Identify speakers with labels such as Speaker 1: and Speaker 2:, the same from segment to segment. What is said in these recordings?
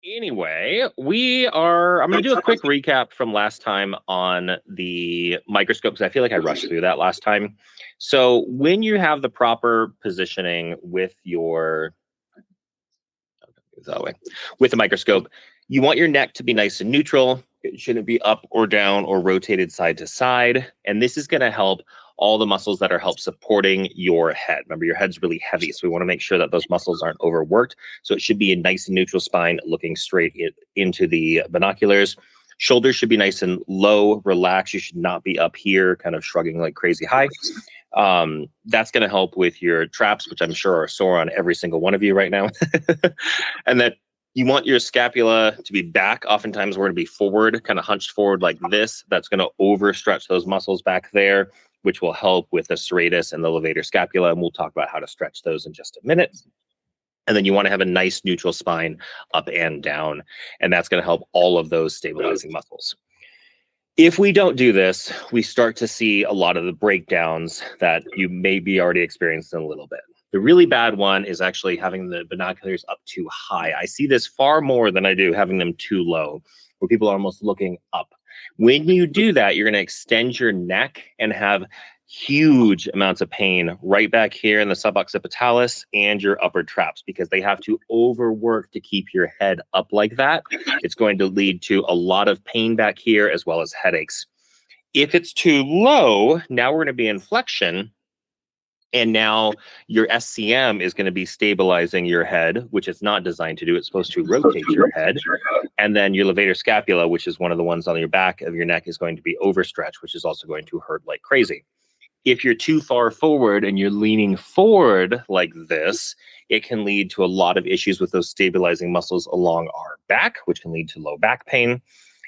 Speaker 1: Anyway, I'm going to do a quick recap from last time on the microscope because I feel like I rushed through that last time. So, when you have the proper positioning with that way, with the microscope, you want your neck to be nice and neutral. It shouldn't be up or down or rotated side to side. And this is going to help all the muscles that are help supporting your head. Remember, your head's really heavy, so we want to make sure that those muscles aren't overworked. So it should be a nice and neutral spine looking straight into the binoculars. Shoulders should be nice and low, relaxed. You should not be up here, kind of shrugging like crazy high. That's going to help with your traps, which I'm sure are sore on every single one of you right now. And that you want your scapula to be back. Oftentimes we're going to be forward, kind of hunched forward like this. That's going to overstretch those muscles back there, which will help with the serratus and the levator scapula. And we'll talk about how to stretch those in just a minute. And then you want to have a nice neutral spine up and down. And that's going to help all of those stabilizing muscles. If we don't do this, we start to see a lot of the breakdowns that you may be already experienced in a little bit. The really bad one is actually having the binoculars up too high. I see this far more than I do having them too low, where people are almost looking up. When you do that, you're going to extend your neck and have huge amounts of pain right back here in the suboccipitalis and your upper traps because they have to overwork to keep your head up like that. It's going to lead to a lot of pain back here as well as headaches. If it's too low, now we're going to be in flexion. And now your SCM is going to be stabilizing your head, which it's not designed to do. It's supposed to rotate your head. And then your levator scapula, which is one of the ones on your back of your neck, is going to be overstretched, which is also going to hurt like crazy. If you're too far forward and you're leaning forward like this, it can lead to a lot of issues with those stabilizing muscles along our back, which can lead to low back pain.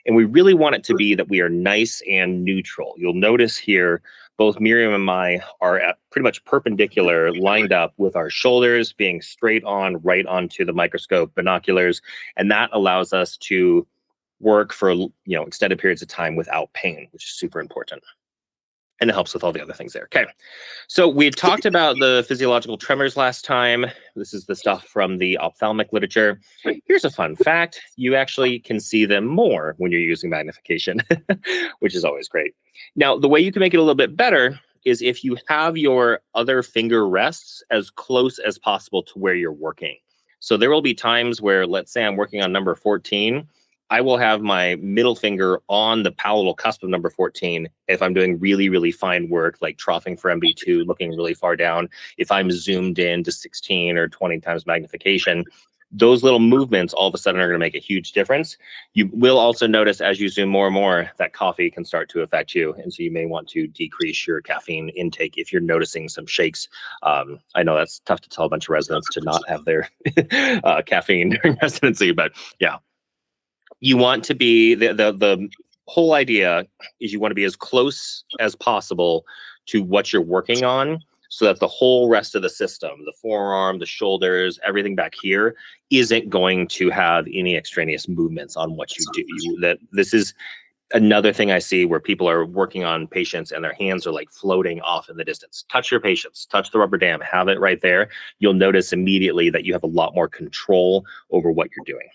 Speaker 1: And we really want it to be that we are nice and neutral. You'll notice here, both Miriam and I are at pretty much perpendicular, lined up with our shoulders being straight on, right onto the microscope binoculars. And that allows us to work for extended periods of time without pain, which is super important. And it helps with all the other things there. Okay. So we had talked about the physiological tremors last time. This is the stuff from the ophthalmic literature. Here's a fun fact. You actually can see them more when you're using magnification, which is always great. Now, the way you can make it a little bit better is if you have your other finger rests as close as possible to where you're working. So there will be times where, let's say I'm working on number 14, I will have my middle finger on the palatal cusp of number 14 if I'm doing really, really fine work, like troughing for MB2, looking really far down. If I'm zoomed in to 16 or 20 times magnification, those little movements all of a sudden are going to make a huge difference. You will also notice as you zoom more and more that coffee can start to affect you. And so you may want to decrease your caffeine intake if you're noticing some shakes. I know that's tough to tell a bunch of residents to not have their caffeine during residency, but yeah. You want to be the whole idea is you want to be as close as possible to what you're working on so that the whole rest of the system, the forearm, the shoulders, everything back here isn't going to have any extraneous movements on what you do. This is another thing I see where people are working on patients and their hands are like floating off in the distance. Touch your patients, touch the rubber dam, have it right there. You'll notice immediately that you have a lot more control over what you're doing.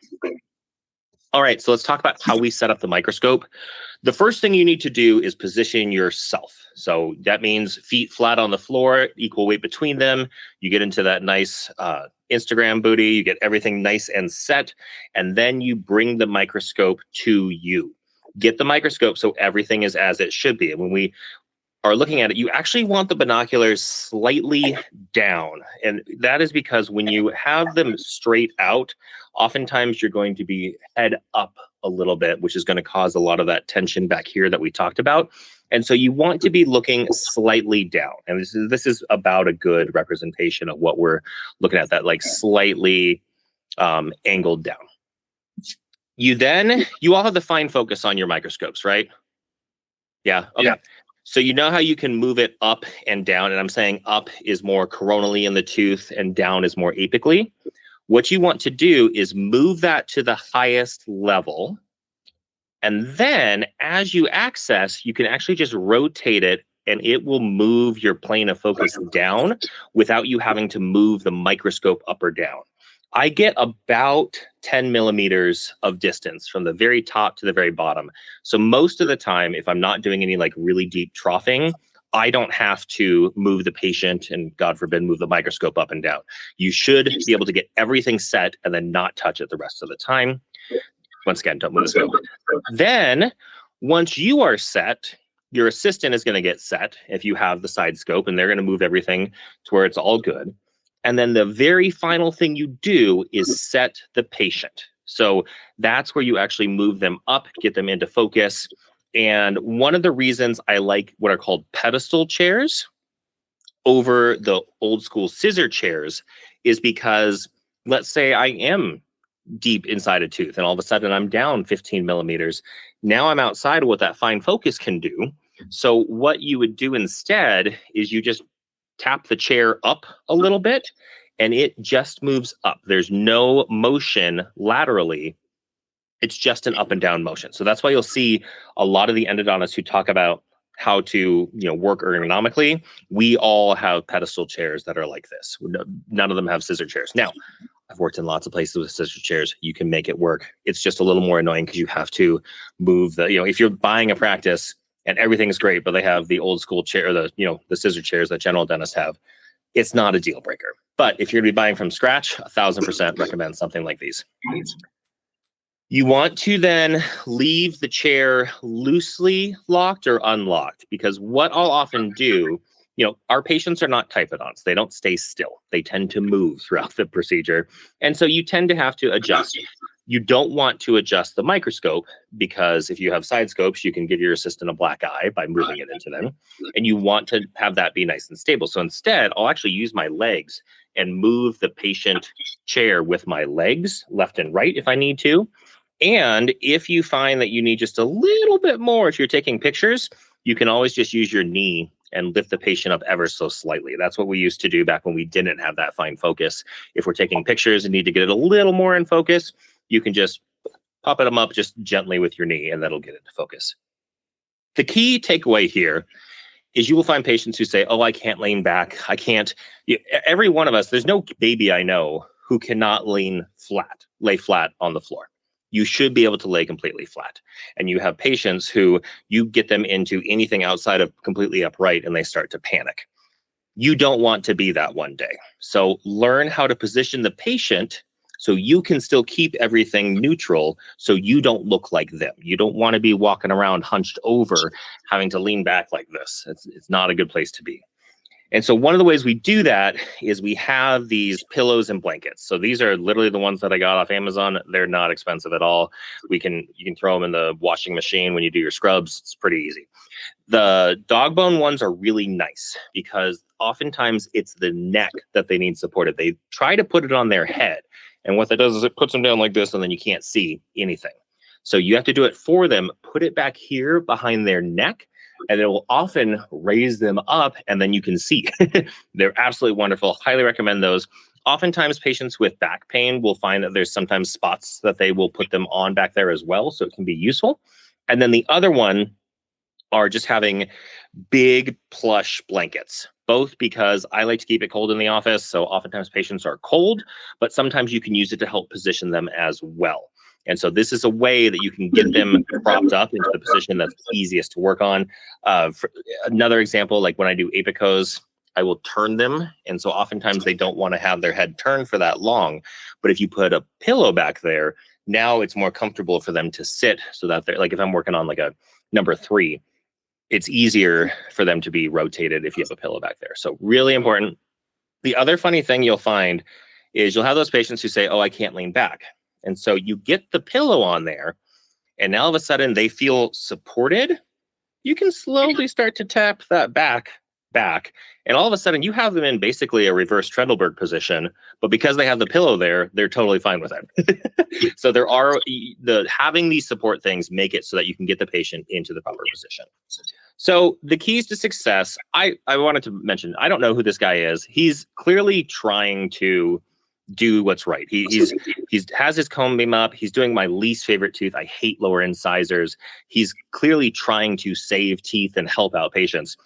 Speaker 1: All right, so let's talk about how we set up the microscope. The first thing you need to do is position yourself. So that means feet flat on the floor, equal weight between them. You get into that nice Instagram booty, you get everything nice and set, and then you bring the microscope to you. Get the microscope so everything is as it should be. And when we are looking at it, you actually want the binoculars slightly down. And that is because when you have them straight out, oftentimes you're going to be head up a little bit, which is going to cause a lot of that tension back here that we talked about. And so you want to be looking slightly down. And this is about a good representation of what we're looking at, that like slightly angled down. You all have the fine focus on your microscopes, right? Yeah. Okay. Yeah. So you know how you can move it up and down, and I'm saying up is more coronally in the tooth and down is more apically. What you want to do is move that to the highest level. And then as you access, you can actually just rotate it and it will move your plane of focus down without you having to move the microscope up or down. I get about 10 millimeters of distance from the very top to the very bottom. So most of the time, if I'm not doing any like really deep troughing, I don't have to move the patient and, God forbid, move the microscope up and down. You should be able to get everything set and then not touch it the rest of the time. Once again, don't move the scope. Then once you are set, your assistant is going to get set if you have the side scope, and they're going to move everything to where it's all good. And then the very final thing you do is set the patient. So that's where you actually move them up, get them into focus. And one of the reasons I like what are called pedestal chairs over the old school scissor chairs is because, let's say I am deep inside a tooth and all of a sudden I'm down 15 millimeters. Now I'm outside of what that fine focus can do. So what you would do instead is you just tap the chair up a little bit and it just moves up. There's no motion laterally. It's just an up and down motion. So that's why you'll see a lot of the endodontists who talk about how to, work ergonomically. We all have pedestal chairs that are like this. None of them have scissor chairs. Now, I've worked in lots of places with scissor chairs. You can make it work. It's just a little more annoying because you have to move if you're buying a practice and everything's great, but they have the old school chair, the scissor chairs that general dentists have, it's not a deal breaker. But if you're going to be buying from scratch, 1,000% recommend something like these. You want to then leave the chair loosely locked or unlocked, because what I'll often do, our patients are not typodonts. They don't stay still. They tend to move throughout the procedure. And so you tend to have to adjust. You don't want to adjust the microscope, because if you have side scopes, you can give your assistant a black eye by moving it into them. And you want to have that be nice and stable. So instead, I'll actually use my legs and move the patient chair with my legs left and right if I need to. And if you find that you need just a little bit more, if you're taking pictures, you can always just use your knee and lift the patient up ever so slightly. That's what we used to do back when we didn't have that fine focus. If we're taking pictures and need to get it a little more in focus, you can just pop them up just gently with your knee and that'll get it to focus. The key takeaway here is you will find patients who say, oh, I can't lean back. I can't. Every one of us, there's no baby I know who cannot lay flat on the floor. You should be able to lay completely flat. And you have patients who you get them into anything outside of completely upright and they start to panic. You don't want to be that one day. So learn how to position the patient so you can still keep everything neutral so you don't look like them. You don't want to be walking around hunched over, having to lean back like this. It's not a good place to be. And so one of the ways we do that is we have these pillows and blankets. So these are literally the ones that I got off Amazon. They're not expensive at all. You can throw them in the washing machine when you do your scrubs. It's pretty easy. The dog bone ones are really nice because oftentimes it's the neck that they need supported. They try to put it on their head. And what that does is it puts them down like this and then you can't see anything. So you have to do it for them, put it back here behind their neck, and it will often raise them up and then you can see. They're absolutely wonderful. Highly recommend those. Oftentimes patients with back pain will find that there's sometimes spots that they will put them on back there as well. So it can be useful. And then the other one are just having big plush blankets, both because I like to keep it cold in the office. So oftentimes patients are cold, but sometimes you can use it to help position them as well. And so this is a way that you can get them propped up into the position that's easiest to work on. For another example, like when I do apicos, I will turn them. And so oftentimes they don't want to have their head turned for that long. But if you put a pillow back there, now it's more comfortable for them to sit so that they're like, if I'm working on like a number 3, it's easier for them to be rotated if you have a pillow back there. So really important. The other funny thing you'll find is you'll have those patients who say, oh, I can't lean back. And so you get the pillow on there and now all of a sudden they feel supported. You can slowly start to tap that back. And all of a sudden you have them in basically a reverse Trendelberg position, but because they have the pillow there, they're totally fine with it. So having these support things make it so that you can get the patient into the proper position. So the keys to success, I wanted to mention, I don't know who this guy is. He's clearly trying to do what's right. He has his cone beam up. He's doing my least favorite tooth. I hate lower incisors. He's clearly trying to save teeth and help out patients.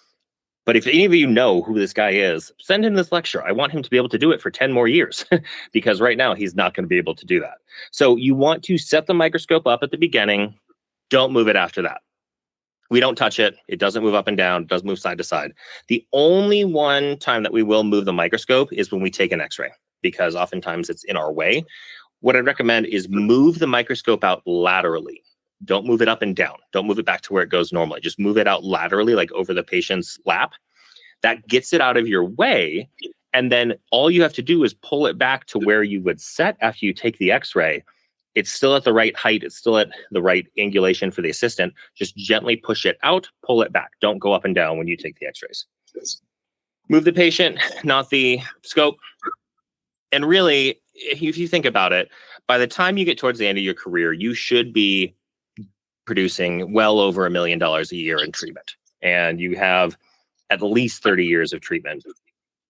Speaker 1: But if any of you know who this guy is, send him this lecture. I want him to be able to do it for 10 more years because right now he's not going to be able to do that. So you want to set the microscope up at the beginning. Don't move it after that. We don't touch it. It doesn't move up and down. It doesn't move side to side. The only one time that we will move the microscope is when we take an x-ray, because oftentimes it's in our way. What I'd recommend is move the microscope out laterally. Don't move it up and down. Don't move it back to where it goes normally. Just move it out laterally, like over the patient's lap. That gets it out of your way. And then all you have to do is pull it back to where you would set after you take the x-ray. It's still at the right height. It's still at the right angulation for the assistant. Just gently push it out, pull it back. Don't go up and down when you take the x-rays. Move the patient, not the scope. And really, if you think about it, by the time you get towards the end of your career, you should be producing well over $1 million a year in treatment. And you have at least 30 years of treatment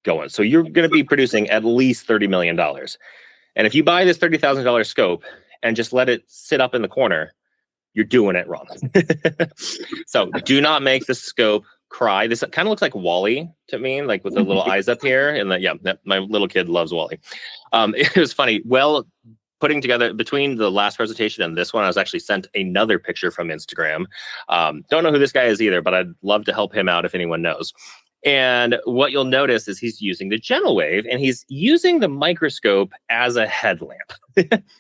Speaker 1: going. So you're going to be producing at least $30 million. And if you buy this $30,000 scope and just let it sit up in the corner, you're doing it wrong. So do not make the scope cry. This kind of looks like Wall-E to me, like with the little eyes up here. And my little kid loves Wall-E. It was funny. Well, putting together between the last presentation and this one, I was actually sent another picture from Instagram. Don't know who this guy is either, but I'd love to help him out if anyone knows. And what you'll notice is he's using the GentleWave and he's using the microscope as a headlamp.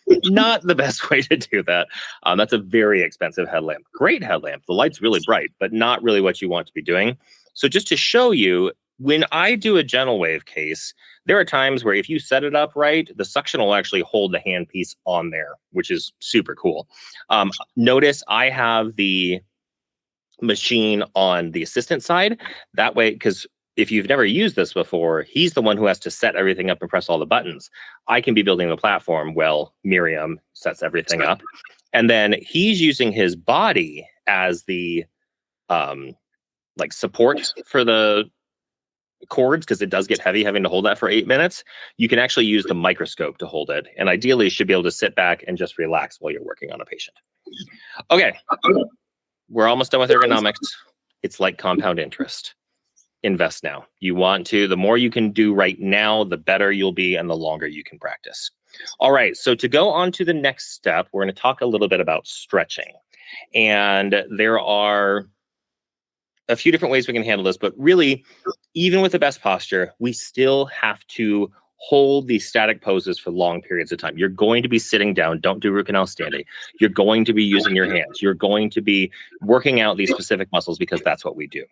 Speaker 1: Not the best way to do that. That's a very expensive headlamp. Great headlamp. The light's really bright, but not really what you want to be doing. So just to show you, when I do a GentleWave case, there are times where if you set it up right, the suction will actually hold the handpiece on there, which is super cool. Notice I have the machine on the assistant side. That way, because if you've never used this before, he's the one who has to set everything up and press all the buttons. I can be building the platform while Miriam sets everything up. And then he's using his body as the like support for the cords, because it does get heavy having to hold that for 8 minutes. You can actually use the microscope to hold it. And ideally, you should be able to sit back and just relax while you're working on a patient. Okay. We're almost done with ergonomics. It's like compound interest. Invest now. You want to, the more you can do right now, the better you'll be and the longer you can practice. All right. So to go on to the next step, we're going to talk a little bit about stretching. And there are a few different ways we can handle this, but really, even with the best posture, we still have to hold these static poses for long periods of time. You're going to be sitting down. Don't do root canal standing. You're going to be using your hands. You're going to be working out these specific muscles because that's what we do.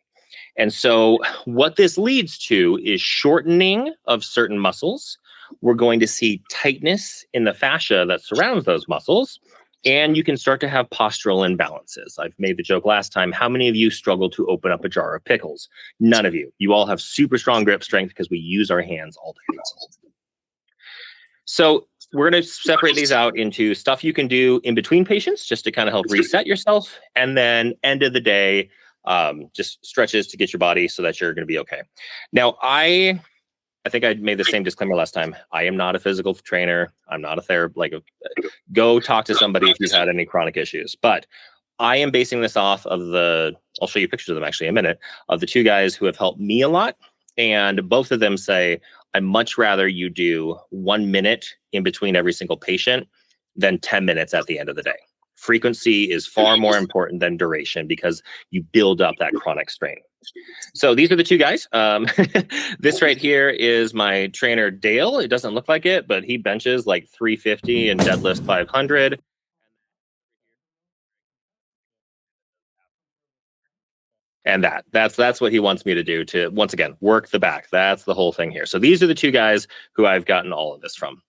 Speaker 1: And so what this leads to is shortening of certain muscles. We're going to see tightness in the fascia that surrounds those muscles. And you can start to have postural imbalances. I've made the joke last time. How many of you struggle to open up a jar of pickles? None of you. You all have super strong grip strength because we use our hands all day. So we're going to separate these out into stuff you can do in between patients just to kind of help reset yourself. And then end of the day, just stretches to get your body so that you're going to be okay. Now, I think I made the same disclaimer last time. I am not a physical trainer. I'm not a therapist. Go talk to somebody if you've had any chronic issues. But I am basing this off of I'll show you pictures of them actually in a minute, of the two guys who have helped me a lot. And both of them say, I'd much rather you do 1 minute in between every single patient than 10 minutes at the end of the day. Frequency is far more important than duration because you build up that chronic strain. So these are the two guys. This right here is my trainer, Dale. It doesn't look like it, but he benches like 350 and deadlifts 500. And that's what he wants me to do to, once again, work the back. That's the whole thing here. So these are the two guys who I've gotten all of this from.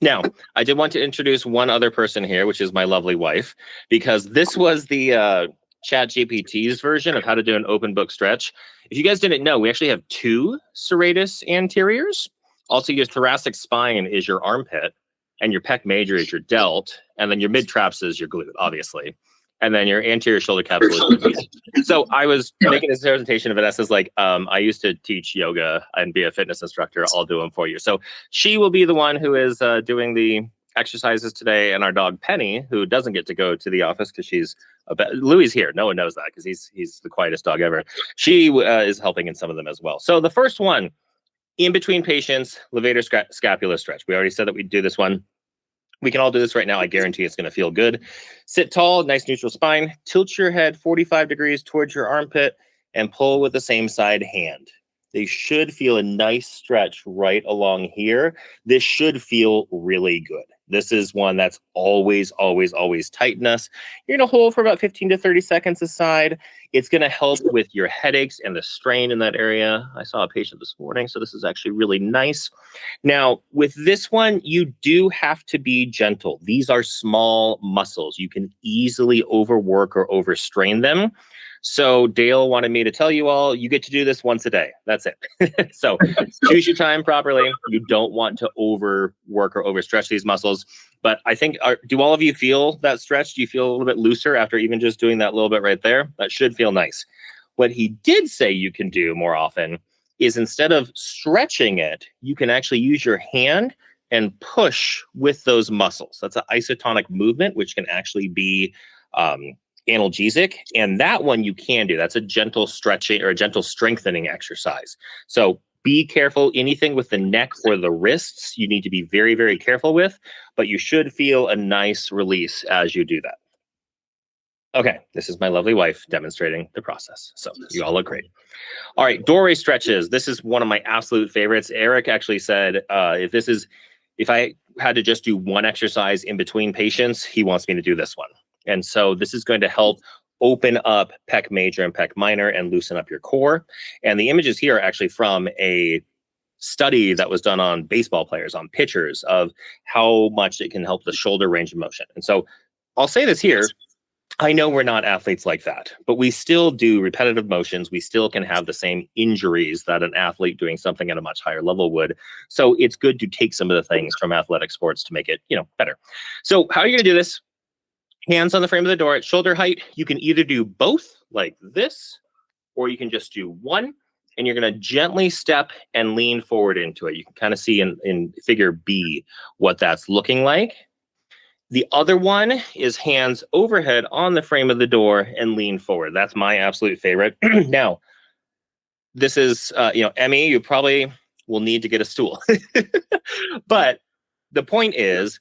Speaker 1: Now, I did want to introduce one other person here, which is my lovely wife, because this was the ChatGPT's version of how to do an open book stretch. If you guys didn't know, we actually have two serratus anteriors. Also, your thoracic spine is your armpit, and your pec major is your delt, and then your mid traps is your glute, obviously. And then your anterior shoulder capsule is so I was making this presentation of Vanessa's like, I used to teach yoga and be a fitness instructor. I'll do them for you. So she will be the one who is doing the exercises today, and our dog Penny, who doesn't get to go to the office because she's Louis here. No one knows that because he's the quietest dog ever. She is helping in some of them as well. So the first one, in between patients, levator scapula stretch. We already said that we'd do this one. We can all do this right now. I guarantee it's going to feel good. Sit tall, nice neutral spine. Tilt your head 45 degrees towards your armpit and pull with the same side hand. They should feel a nice stretch right along here. This should feel really good. This is one that's always, always, always tighten us. You're going to hold for about 15 to 30 seconds aside. It's going to help with your headaches and the strain in that area. I saw a patient this morning, so this is actually really nice. Now, with this one, you do have to be gentle. These are small muscles. You can easily overwork or overstrain them. So Dale wanted me to tell you all, you get to do this once a day. That's it. So choose your time properly. You don't want to overwork or overstretch these muscles. But I think, do all of you feel that stretch? Do you feel a little bit looser after even just doing that little bit right there? That should feel nice. What he did say you can do more often is instead of stretching it, you can actually use your hand and push with those muscles. That's an isotonic movement, which can actually be analgesic, and that one you can do. That's a gentle stretching or a gentle strengthening exercise. So be careful. Anything with the neck or the wrists, you need to be very, very careful with, but you should feel a nice release as you do that. Okay, this is my lovely wife demonstrating the process. So you all look great. All right, doorway stretches. This is one of my absolute favorites. Eric actually said, if I had to just do one exercise in between patients, he wants me to do this one. And so this is going to help open up pec major and pec minor and loosen up your core. And the images here are actually from a study that was done on baseball players, on pitchers, of how much it can help the shoulder range of motion. And so I'll say this here. I know we're not athletes like that, but we still do repetitive motions. We still can have the same injuries that an athlete doing something at a much higher level would. So it's good to take some of the things from athletic sports to make it, better. So how are you going to do this? Hands on the frame of the door at shoulder height. You can either do both like this, or you can just do one, and you're going to gently step and lean forward into it. You can kind of see in figure B what that's looking like. The other one is hands overhead on the frame of the door and lean forward. That's my absolute favorite. Now, this is, Emmy, you probably will need to get a stool. But the point is,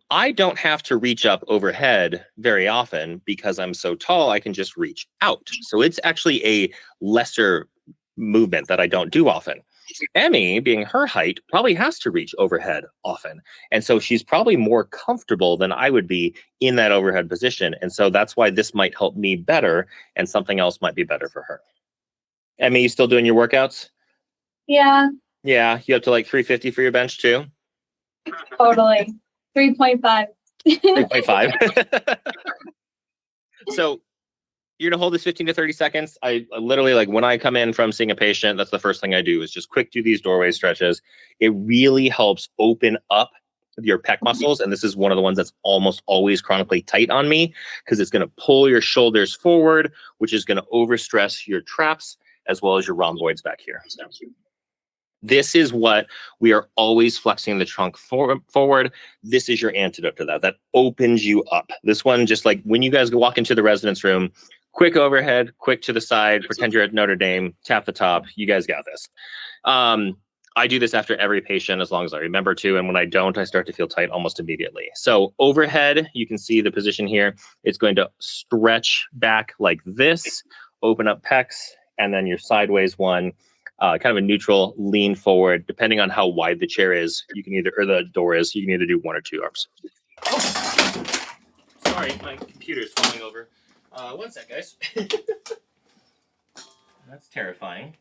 Speaker 1: I don't have to reach up overhead very often because I'm so tall, I can just reach out. So it's actually a lesser movement that I don't do often. Emmy, being her height, probably has to reach overhead often. And so she's probably more comfortable than I would be in that overhead position. And so that's why this might help me better, and something else might be better for her. Emmy, you still doing your workouts?
Speaker 2: Yeah.
Speaker 1: Yeah, you up to like 350 for your bench too?
Speaker 2: Totally. 3.5.
Speaker 1: 3.5. So you're going to hold this 15 to 30 seconds. I literally, like, when I come in from seeing a patient, that's the first thing I do is just quick do these doorway stretches. It really helps open up your pec muscles. And this is one of the ones that's almost always chronically tight on me, because it's going to pull your shoulders forward, which is going to overstress your traps as well as your rhomboids back here. This is what we are always flexing the trunk forward. This is your antidote to that. That opens you up. This one, just like when you guys go walk into the residence room, quick overhead, quick to the side, pretend you're at Notre Dame, tap the top. You guys got this. I do this after every patient as long as I remember to. And when I don't, I start to feel tight almost immediately. So overhead, you can see the position here. It's going to stretch back like this, open up pecs, and then your sideways one. Kind of a neutral lean forward, depending on how wide the chair is. You can either, or the door is, you can either do one or two arms. Oh, sorry, my computer's falling over. One sec, guys. That's terrifying.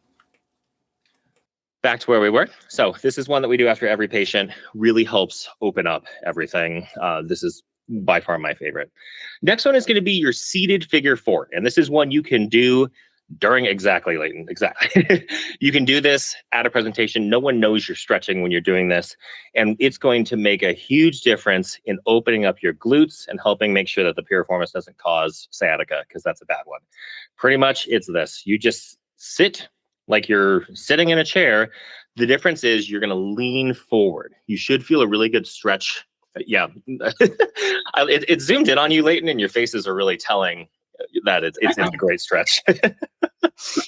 Speaker 1: Back to where we were. So this is one that we do after every patient. Really helps open up everything. This is by far my favorite. Next one is going to be your seated figure four. And this is one you can do during Leighton. Exactly. You can do this at a presentation. No one knows you're stretching when you're doing this. And it's going to make a huge difference in opening up your glutes and helping make sure that the piriformis doesn't cause sciatica, because that's a bad one. Pretty much it's this. You just sit like you're sitting in a chair. The difference is you're going to lean forward. You should feel a really good stretch Yeah. It zoomed in on you, Leighton, and your faces are really telling that it's in a great stretch. It's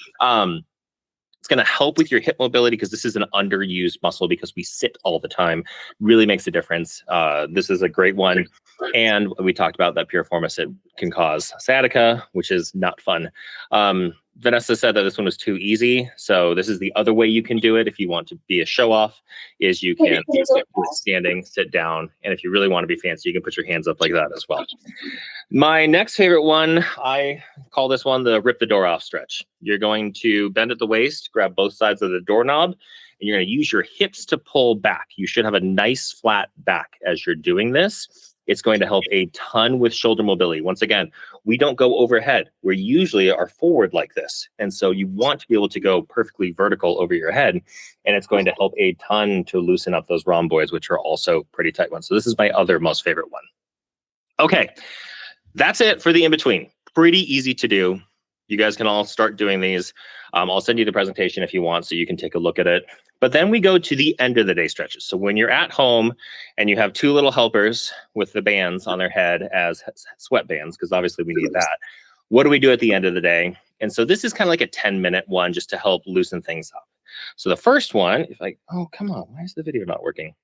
Speaker 1: going to help with your hip mobility because this is an underused muscle because we sit all the time. Really makes a difference. This is a great one. And we talked about that piriformis. It can cause sciatica, which is not fun. Vanessa said that this one was too easy. So this is the other way you can do it if you want to be a show off, is you can use it with standing, sit down. And if you really want to be fancy, you can put your hands up like that as well. My next favorite one, I call this one the rip the door off stretch. You're going to bend at the waist, grab both sides of the doorknob, and you're going to use your hips to pull back. You should have a nice flat back as you're doing this. It's going to help a ton with shoulder mobility. Once again, we don't go overhead. We usually are forward like this. And so you want to be able to go perfectly vertical over your head. And it's going to help a ton to loosen up those rhomboids, which are also pretty tight ones. So this is my other most favorite one. Okay. That's it for the in-between. Pretty easy to do. You guys can all start doing these. I'll send you the presentation if you want so you can take a look at it. But then we go to the end of the day stretches. So when you're at home and you have two little helpers with the bands on their head as sweat bands, because obviously we need that, what do we do at the end of the day? And so this is kind of like a 10-minute one just to help loosen things up. So the first one, oh, come on, why is the video not working?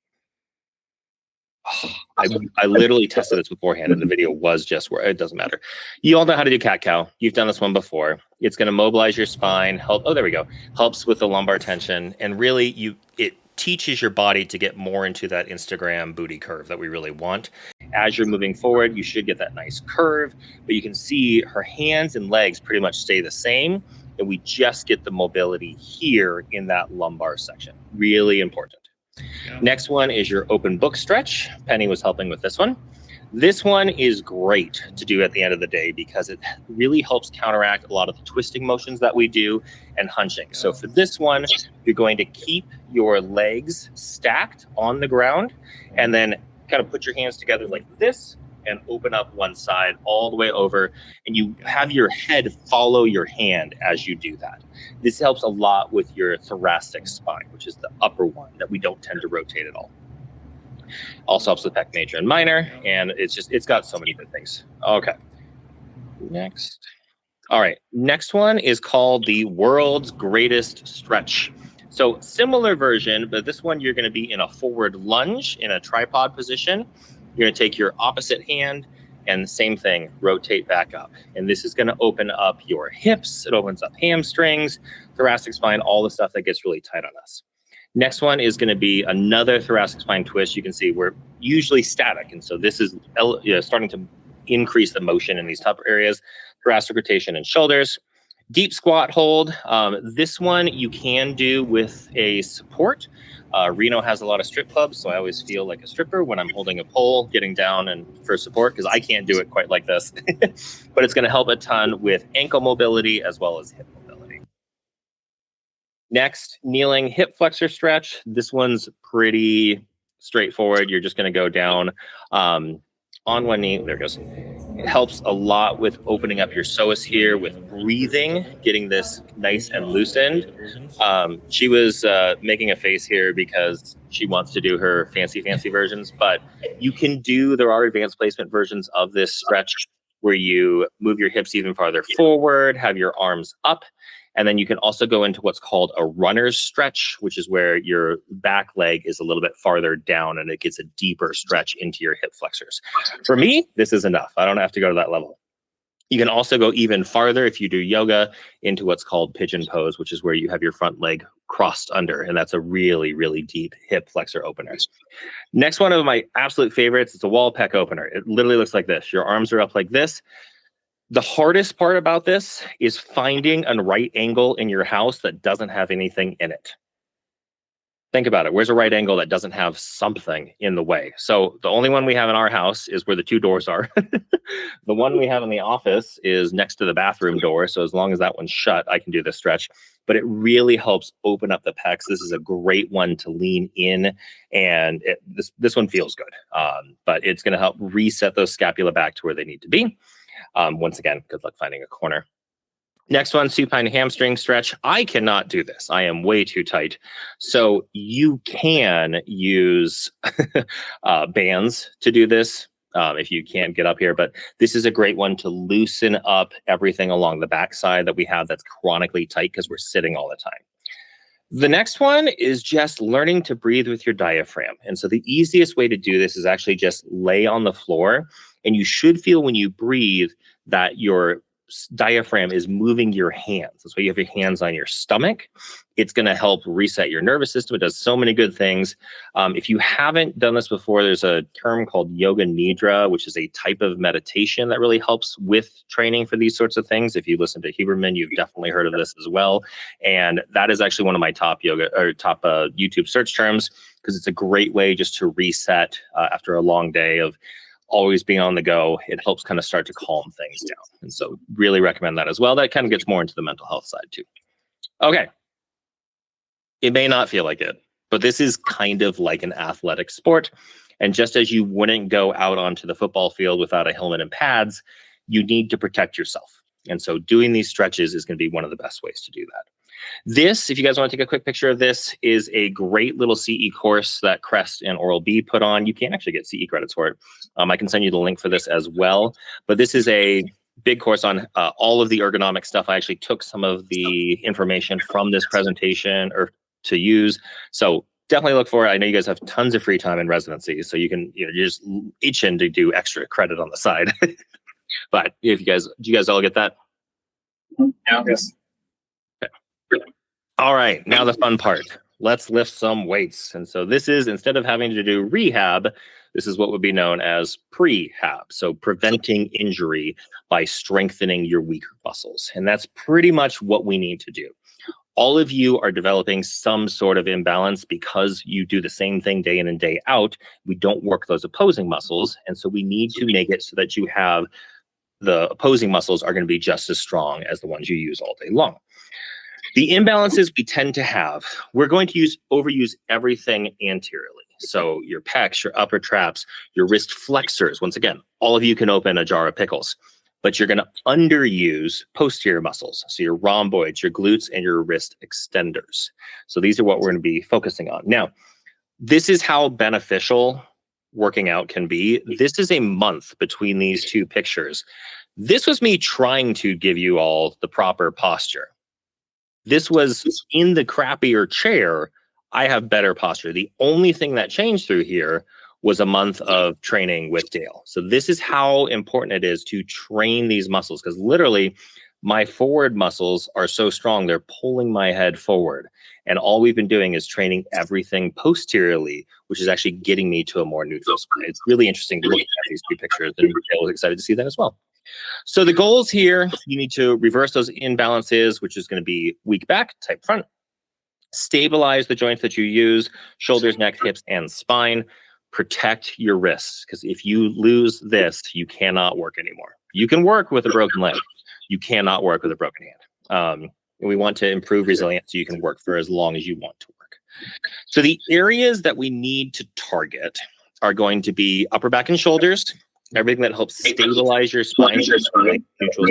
Speaker 1: I literally tested this beforehand and the video was just where it doesn't matter. You all know how to do cat-cow. You've done this one before. It's going to mobilize your spine, help. Oh, there we go. Helps with the lumbar tension. And really it teaches your body to get more into that Instagram booty curve that we really want. As you're moving forward, you should get that nice curve, but you can see her hands and legs pretty much stay the same. And we just get the mobility here in that lumbar section. Really important. Yeah. Next one is your open book stretch. Penny was helping with this one. This one is great to do at the end of the day because it really helps counteract a lot of the twisting motions that we do and hunching. So for this one, you're going to keep your legs stacked on the ground and then kind of put your hands together like this and open up one side all the way over, and you have your head follow your hand as you do that. This helps a lot with your thoracic spine, which is the upper one that we don't tend to rotate at all. Also helps with pec major and minor, and it's got so many good things. Okay, next. All right, next one is called the world's greatest stretch. So similar version, but this one you're going to be in a forward lunge in a tripod position. You're going to take your opposite hand and the same thing, rotate back up. And this is going to open up your hips. It opens up hamstrings, thoracic spine, all the stuff that gets really tight on us. Next one is going to be another thoracic spine twist. You can see we're usually static. And so this is starting to increase the motion in these top areas, thoracic rotation and shoulders. Deep squat hold. This one you can do with a support. Reno has a lot of strip clubs, so I always feel like a stripper when I'm holding a pole, getting down and for support, because I can't do it quite like this. But it's going to help a ton with ankle mobility as well as hip mobility. Next, kneeling hip flexor stretch. This one's pretty straightforward. You're just going to go down on one knee. There it goes. It helps a lot with opening up your psoas here, with breathing, getting this nice and loosened. She was making a face here because she wants to do her fancy versions, but there are advanced placement versions of this stretch where you move your hips even farther forward, have your arms up, and then you can also go into what's called a runner's stretch, which is where your back leg is a little bit farther down and it gets a deeper stretch into your hip flexors. For me, this is enough. I don't have to go to that level. You can also go even farther if you do yoga into what's called pigeon pose, which is where you have your front leg crossed under. And that's a really, really deep hip flexor opener. Next one of my absolute favorites, it's a wall pec opener. It literally looks like this. Your arms are up like this. The hardest part about this is finding a right angle in your house that doesn't have anything in it. Think about it. Where's a right angle that doesn't have something in the way? So the only one we have in our house is where the two doors are. The one we have in the office is next to the bathroom door. So as long as that one's shut, I can do this stretch. But it really helps open up the pecs. This is a great one to lean in. And this one feels good. But it's going to help reset those scapula back to where they need to be. Once again, good luck finding a corner. Next one, supine hamstring stretch. I cannot do this. I am way too tight. So you can use bands to do this if you can't get up here. But this is a great one to loosen up everything along the backside that we have that's chronically tight because we're sitting all the time. The next one is just learning to breathe with your diaphragm. And so the easiest way to do this is actually just lay on the floor. And you should feel when you breathe that your diaphragm is moving your hands. That's why you have your hands on your stomach. It's going to help reset your nervous system. It does so many good things. If you haven't done this before, there's a term called yoga nidra, which is a type of meditation that really helps with training for these sorts of things. If you listen to Huberman, you've definitely heard of this as well. And that is actually one of my top YouTube search terms, because it's a great way just to reset after a long day of always being on the go. It helps kind of start to calm things down. And so really recommend that as well. That kind of gets more into the mental health side too. Okay. It may not feel like it, but this is kind of like an athletic sport. And just as you wouldn't go out onto the football field without a helmet and pads, you need to protect yourself. And so doing these stretches is going to be one of the best ways to do that. This, if you guys want to take a quick picture of this, is a great little CE course that Crest and Oral-B put on. You can actually get CE credits for it. I can send you the link for this as well. But this is a big course on all of the ergonomic stuff. I actually took some of the information from this presentation to use. So definitely look for it. I know you guys have tons of free time in residency, so you can you're just itching to do extra credit on the side. But if do you guys all get that?
Speaker 3: Yeah. Yes.
Speaker 1: All right, now the fun part. Let's lift some weights. And so this is, instead of having to do rehab, this is what would be known as prehab. So preventing injury by strengthening your weaker muscles. And that's pretty much what we need to do. All of you are developing some sort of imbalance because you do the same thing day in and day out. We don't work those opposing muscles. And so we need to make it so that you have the opposing muscles are going to be just as strong as the ones you use all day long. The imbalances we tend to have, we're going to overuse everything anteriorly. So your pecs, your upper traps, your wrist flexors. Once again, all of you can open a jar of pickles, but you're going to underuse posterior muscles. So your rhomboids, your glutes, and your wrist extenders. So these are what we're going to be focusing on. Now, this is how beneficial working out can be. This is a month between these two pictures. This was me trying to give you all the proper posture. This was in the crappier chair. I have better posture. The only thing that changed through here was a month of training with Dale. So this is how important it is to train these muscles, because literally my forward muscles are so strong, they're pulling my head forward. And all we've been doing is training everything posteriorly, which is actually getting me to a more neutral spine. It's really interesting to look at these two pictures, and Dale was excited to see that as well. So the goals here, you need to reverse those imbalances, which is going to be weak back, tight front, stabilize the joints that you use, shoulders, neck, hips, and spine, protect your wrists. Because if you lose this, you cannot work anymore. You can work with a broken leg. You cannot work with a broken hand. And we want to improve resilience so you can work for as long as you want to work. So the areas that we need to target are going to be upper back and shoulders, everything that helps stabilize your spine, neutral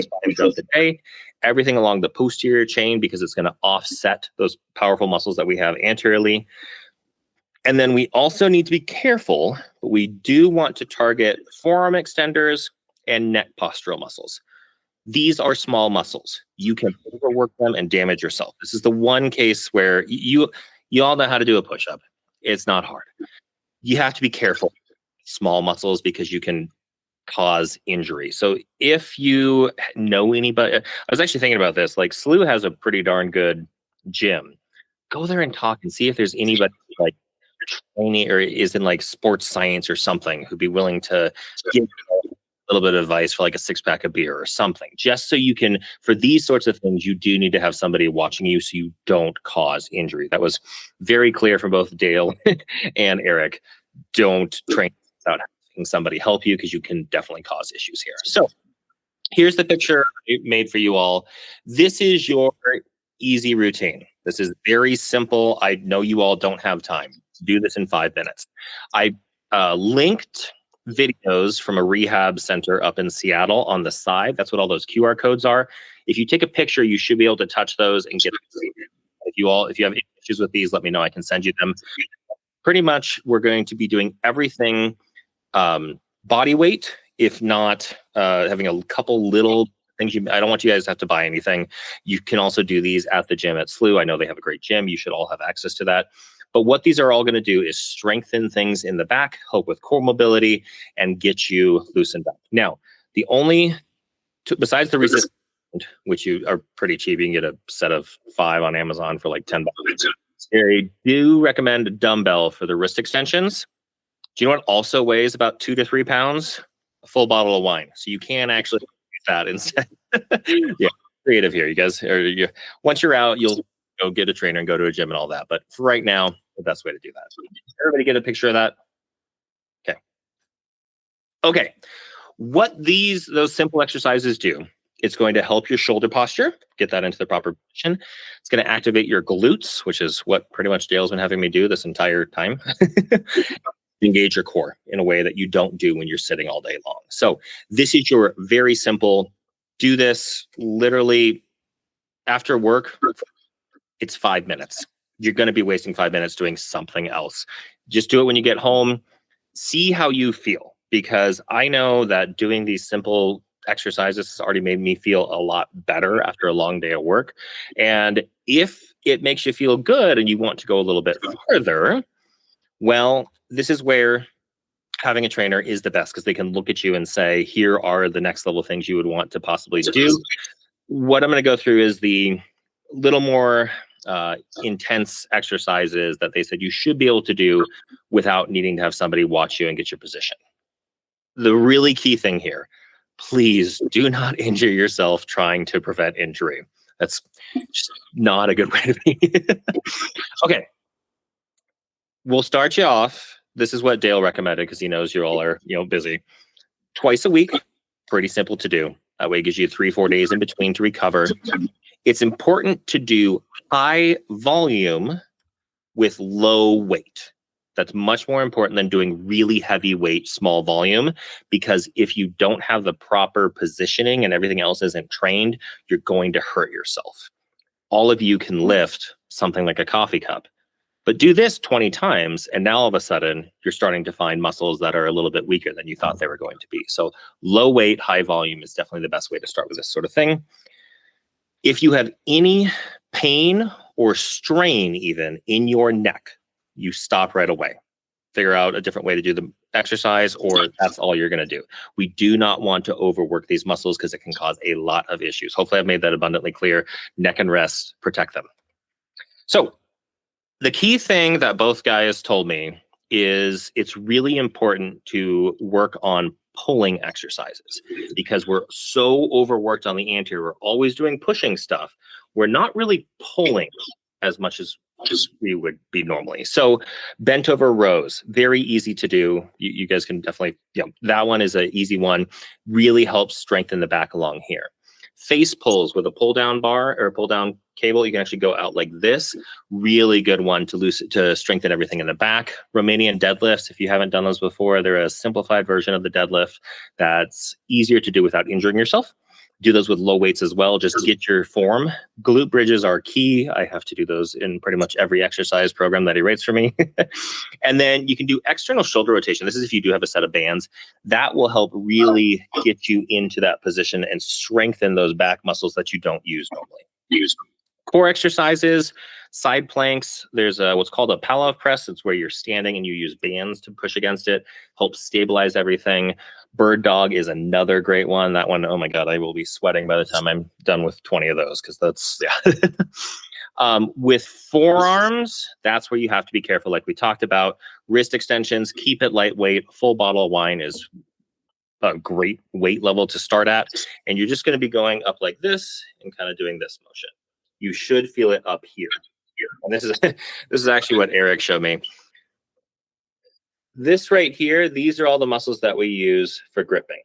Speaker 1: spine throughout the day, everything along the posterior chain, because it's going to offset those powerful muscles that we have anteriorly. And then we also need to be careful, but we do want to target forearm extenders and neck postural muscles. These are small muscles. You can overwork them and damage yourself. This is the one case where you all know how to do a push-up. It's not hard. You have to be careful with small muscles because you can cause injury. So if you know anybody, I was actually thinking about this, like SLU has a pretty darn good gym. Go there and talk and see if there's anybody like training or is in like sports science or something who'd be willing to give a little bit of advice for like a 6-pack of beer or something, just so you can, for these sorts of things, you do need to have somebody watching you so you don't cause injury. That was very clear from both Dale and Eric. Don't train without having somebody help you, because you can definitely cause issues here. So here's the picture I made for you all. This is your easy routine. This is very simple. I know you all don't have time to do this in 5 minutes. I linked videos from a rehab center up in Seattle on the side. That's what all those QR codes are. If you take a picture, you should be able to touch those and get them. If you have issues with these, let me know. I can send you them. Pretty much, we're going to be doing everything body weight, if not having a couple little things. I don't want you guys to have to buy anything. You can also do these at the gym at SLU. I know they have a great gym. You should all have access to that. But what these are all going to do is strengthen things in the back, help with core mobility, and get you loosened up. Now, the only, besides the resistance, which you are pretty cheap, you can get a set of 5 on Amazon for like $10. I do recommend a dumbbell for the wrist extensions. Do you know what also weighs about 2 to 3 pounds? A full bottle of wine. So you can actually use that instead. Yeah, creative here, you guys. Once you're out, you'll go get a trainer and go to a gym and all that. But for right now, the best way to do that. Everybody get a picture of that? Okay. Okay. What those simple exercises do, it's going to help your shoulder posture, get that into the proper position. It's going to activate your glutes, which is what pretty much Dale's been having me do this entire time. Engage your core in a way that you don't do when you're sitting all day long. So this is your very simple, do this literally after work. It's 5 minutes. You're going to be wasting 5 minutes doing something else. Just do it when you get home. See how you feel, because I know that doing these simple exercises has already made me feel a lot better after a long day at work. And if it makes you feel good and you want to go a little bit further, well, this is where having a trainer is the best, because they can look at you and say, here are the next level things you would want to possibly do. What I'm going to go through is the little more intense exercises that they said you should be able to do without needing to have somebody watch you and get your position. The really key thing here, please do not injure yourself trying to prevent injury. That's just not a good way to be. Okay. We'll start you off. This is what Dale recommended, because he knows you all are, busy. Twice a week, pretty simple to do. That way it gives you 3-4 days in between to recover. It's important to do high volume with low weight. That's much more important than doing really heavy weight, small volume, because if you don't have the proper positioning and everything else isn't trained, you're going to hurt yourself. All of you can lift something like a coffee cup, but do this 20 times, and now all of a sudden, you're starting to find muscles that are a little bit weaker than you thought they were going to be. So low weight, high volume is definitely the best way to start with this sort of thing. If you have any pain or strain even in your neck, you stop right away. Figure out a different way to do the exercise, or that's all you're going to do. We do not want to overwork these muscles, because it can cause a lot of issues. Hopefully I've made that abundantly clear. Neck and rest, protect them. So the key thing that both guys told me is it's really important to work on pulling exercises, because we're so overworked on the anterior. We're always doing pushing stuff. We're not really pulling as much as we would be normally. So bent over rows, very easy to do. You guys can definitely, that one is an easy one. Really helps strengthen the back along here. Face pulls with a pull down bar or pull down cable. You can actually go out like this. Really good one to strengthen everything in the back. Romanian deadlifts, if you haven't done those before, they're a simplified version of the deadlift that's easier to do without injuring yourself. Do those with low weights as well. Just get your form. Glute bridges are key. I have to do those in pretty much every exercise program that he writes for me. And then you can do external shoulder rotation. This is if you do have a set of bands. That will help really get you into that position and strengthen those back muscles that you don't use normally. Core exercises, side planks. There's what's called a Pallow press. It's where you're standing and you use bands to push against it. Helps stabilize everything. Bird dog is another great one. That one, oh my God, I will be sweating by the time I'm done with 20 of those, because that's, with forearms, that's where you have to be careful, like we talked about. Wrist extensions, keep it lightweight. Full bottle of wine is a great weight level to start at. And you're just going to be going up like this and kind of doing this motion. You should feel it up here. And this is actually what Eric showed me. This right here, these are all the muscles that we use for gripping.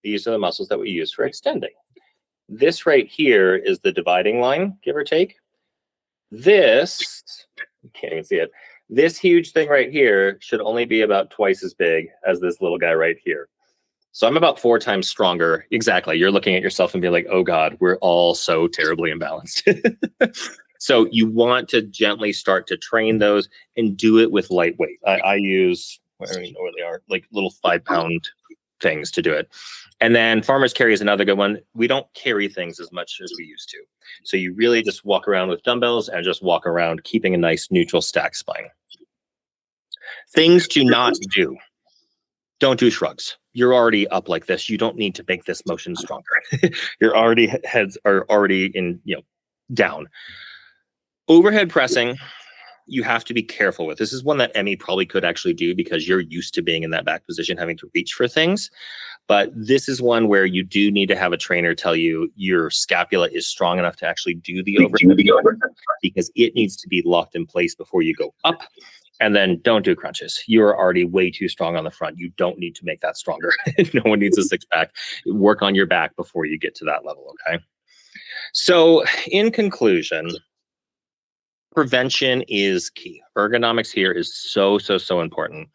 Speaker 1: These are the muscles that we use for extending. This right here is the dividing line, give or take. This, you can't even see it. This huge thing right here should only be about twice as big as this little guy right here. So I'm about 4 times stronger. Exactly. You're looking at yourself and be like, oh God, we're all so terribly imbalanced. So you want to gently start to train those and do it with lightweight. I use, I don't even know where they are, like little 5-pound things to do it. And then farmer's carry is another good one. We don't carry things as much as we used to. So you really just walk around with dumbbells and just walk around keeping a nice neutral stack spine. Things to not do. Don't do shrugs. You're already up like this. You don't need to make this motion stronger. Your heads are already in, down. Overhead pressing, you have to be careful with. This is one that Emmy probably could actually do because you're used to being in that back position, having to reach for things. But this is one where you do need to have a trainer tell you your scapula is strong enough to actually do the overhead because it needs to be locked in place before you go up. And then don't do crunches. You're already way too strong on the front. You don't need to make that stronger. No one needs a 6-pack. Work on your back before you get to that level, okay? So in conclusion, prevention is key. Ergonomics here is so, so, so important.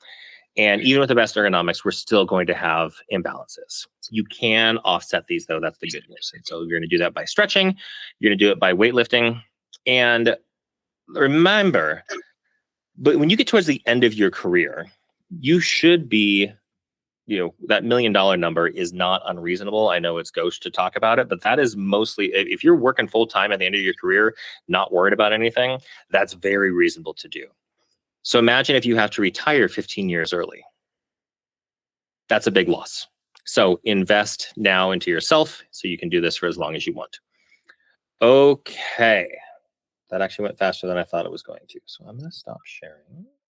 Speaker 1: And even with the best ergonomics, we're still going to have imbalances. You can offset these, though. That's the good news. And so you're going to do that by stretching. You're going to do it by weightlifting. And remember, but when you get towards the end of your career, you should be, that $1 million number is not unreasonable. I know it's gauche to talk about it, but that is mostly, if you're working full time at the end of your career, not worried about anything, that's very reasonable to do. So imagine if you have to retire 15 years early. That's a big loss. So invest now into yourself so you can do this for as long as you want. Okay. That actually went faster than I thought it was going to. So I'm going to stop sharing.